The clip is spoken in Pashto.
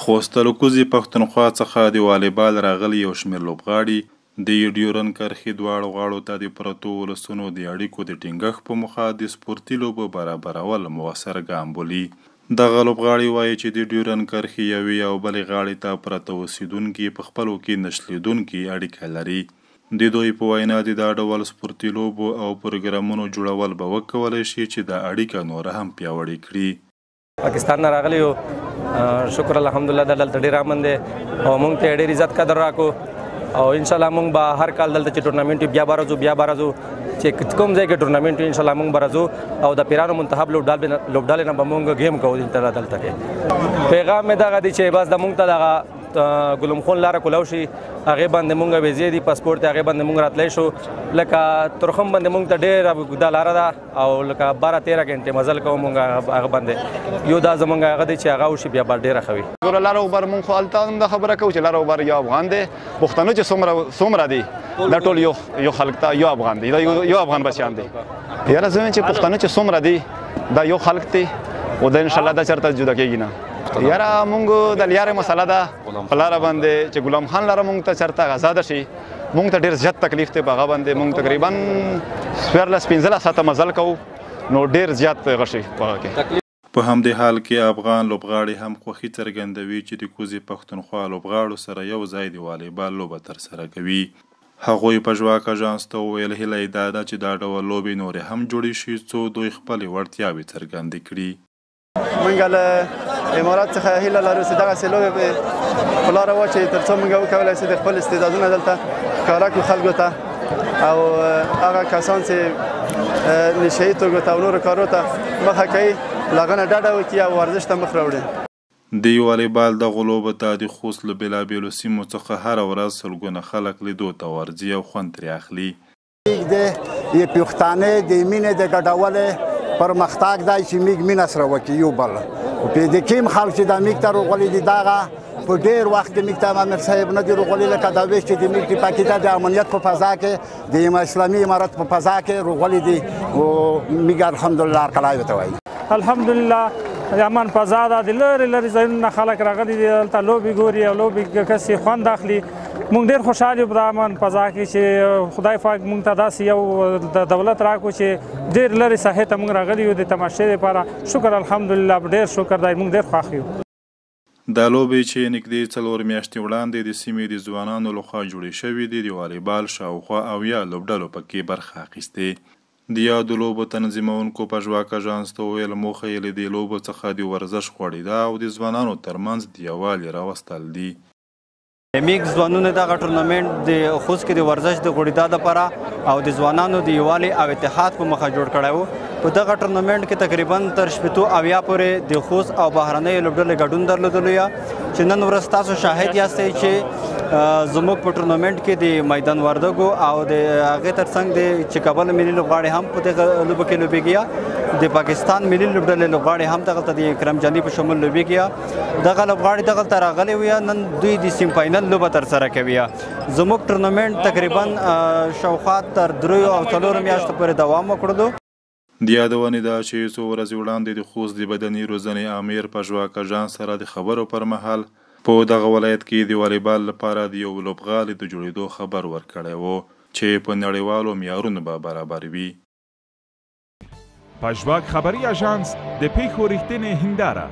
خوست لوکوزي پښتونخوا څخه د والیبال راغلي یو شمېر لوبغاړي د ډیورن کرښې دواړو غاړو ته د پرتو ولسونو د اړیکو د ټینګښت په موخه د سپورتي لوبو برابرول مؤثر ګام بولي. دغه لوبغاړي وایي چې د ډیورن کرښې یوې او بلې غاړې ته پرته اوسېدونکي په خپلو کې نښلېدونکي اړیکه لري. د دوی په وینا د دا ډول سپورتي لوبو او پروګرامونو جوړول به وکولی شي چې دا اړیکه نوره هم پیاوړې کړي. پاکستان نه راغلی یو شکر الحمدلله د دلته ډېر امن دی او موږ ته ډېر عزت قدر راکړو او انشاءالله موږ به هر کال دلته چې ټورنامنټ بیا به راځو چې کوم ځای کې ټورنامنټ انشاءالله موږ به راځو او د پیرانو منتخب لوبډالې نه به موږ ګیم کوو دلته کې. پیغام مې دغه دی چې بس د موږ ته دغه ګلم خون لاره کولاو شي هغې باندې موږ ویزې دي پاسپورټ دی هغې باندې موږ راتلی شو لکه ترخم باندې موږ ته ډېره اوږده لاره ده او لکه 12-13 غنټې مزل کوو موږ هغه باندې یو دا زموږ هغه دی چې هغه وشي بیا به ډېره ښه وي. ګوره لاره اوبر موږ خو هلته هم دا خبره کوو چې لاره اوبر یو افغان دی پښتانه چې څومره دي دا ټول یو خلک ته یو افغان دی دا یو افغان بچیان دي. یاره زه وایم چې پښتانه چې څومره دي دا یو خلک دی او دا انشاءالله دا چېرته جدا کېږي نه. یاره موږ د لیارې مسله ده په لاره باندې چې غلام خان لاره موږ ته چېرته آزاده شي موږ ته ډېر زیات تکلیف دی په هغه باندې موږ تقریبا 14-15 ساعته مزل کوو نو ډېر زیات غشي په هغه کې. په همدې حال کې افغان لوبغاړي هم خوښي څرګندوي چې د کوزي پښتونخوا لوبغاړو سره یو ځای د والیبال لوبه ترسره کوي. هغوی په ژواک اژانس ته وویل هیله یې دا ده چې دا ډول لوبې نورې هم جوړې شي څو دوی خپلې وړتیاوې څرګندې کړي. موږ له امارات څخه هیله لرو چې دغسې لوبې په لاره واچوي تر څو موږ وکولی شو د خپل استعدادونه دلته ښکاره کړو خلکو ته او هغه کسان چې نشهیي توکو ته او نورو کارو ته مخه کوي له هغه نه ډډه وکړي او ورزش ته مخ راوړي. د والیبال دغو لوبو ته د خوست له بېلابېلو سیمو څخه هره ورځ سلګونه خلک لیدو ته ورځي او خوند ترې اخلي. د پښتانه د مینې د ګډولې پرمختګ دی چې میږ مینه سره وکړي یو بل په د کوم خلک چې دا میږ ته روغلي دي دغه په ډېر وخت کې میږ ته امیر صاحب نه دي روغلي لکه دا ویش چې د میږ د پاکستان د امنیت په فضا کې د اسلامي امارت په فضا کې روغلي دي او میږ الحمدلله هرکلی ورته وایي. الحمدلله د امان فضا ده د لرې لرې ځایونو نه خلک راغلي دي دلته لوبې ګوري او لوبې کسې خوند اخلي. موږ ډېر خوشحال یو په د امان فضا کې چې خدای پاک موږ ته داسې یو د دولت راکړو چې ډېر لرې ساحې ته موږ راغلي یو د تماشې لپاره. شکر الحمدلله ډېر شکر دی موږ ډېر خوښ یو. دا لوبې چې نږدې 4 میاشتې وړاندې د سیمې د ځوانانو لخوا جوړې شوې دي د والیبال شاوخوا 80 لوبډلو پکې برخه اخیستې. د یادو لوبو تنظیمونکو په ژواک اژانس ته وویل موخه یې له دې لوبو څخه د ورزش غوړېدا او د ځوانانو ترمنځ د یووالي راوستل دي. میږ ځوانانو دغه ټورنمنټ د خوست کې د ورزش د غوړېدا دپاره او د ځوانانو د یووالي او اتحاد په مخه جوړ کړی و. په دغه ټورنمنټ کې تقریبا تر 80 پورې د خوست او بهرنیو لوبډلې ګډون درلودلو یا چې نن ورځ تاسو شاهد یاستئ چې زموږ په ټورنمنټ کې د میدان وردګو او د هغې ترڅنګ د چې کابل ملي لوبغاړي هم په دغه لوبو کې لوبېږي د پاکستان ملي لوبډلې لوبغاړي هم دغلته د اکرم جاني په شمول لوبېږي. دغه لوبغاړي دغلته راغلي وي نن دوی د سیم فاینل لوبه ترسره کوي. زموږ ټورنمنټ تقریبا شاوخوا تر 3 او 4 میاشتو پورې دوام وکړلو. د یادونې ده چې څو ورځې وړاندې د خوست د بدني روزنې امیر په ژواک اژانس سره د خبرو پر مهال په دغه ولایت کې د والیبال لپاره د یو لوبغالي د جوړېدو خبر ورکړی و چې په نړیوالو معیارونو به برابر وي. په ژواک خبري اژانس د پیښو ریښتینې هنداره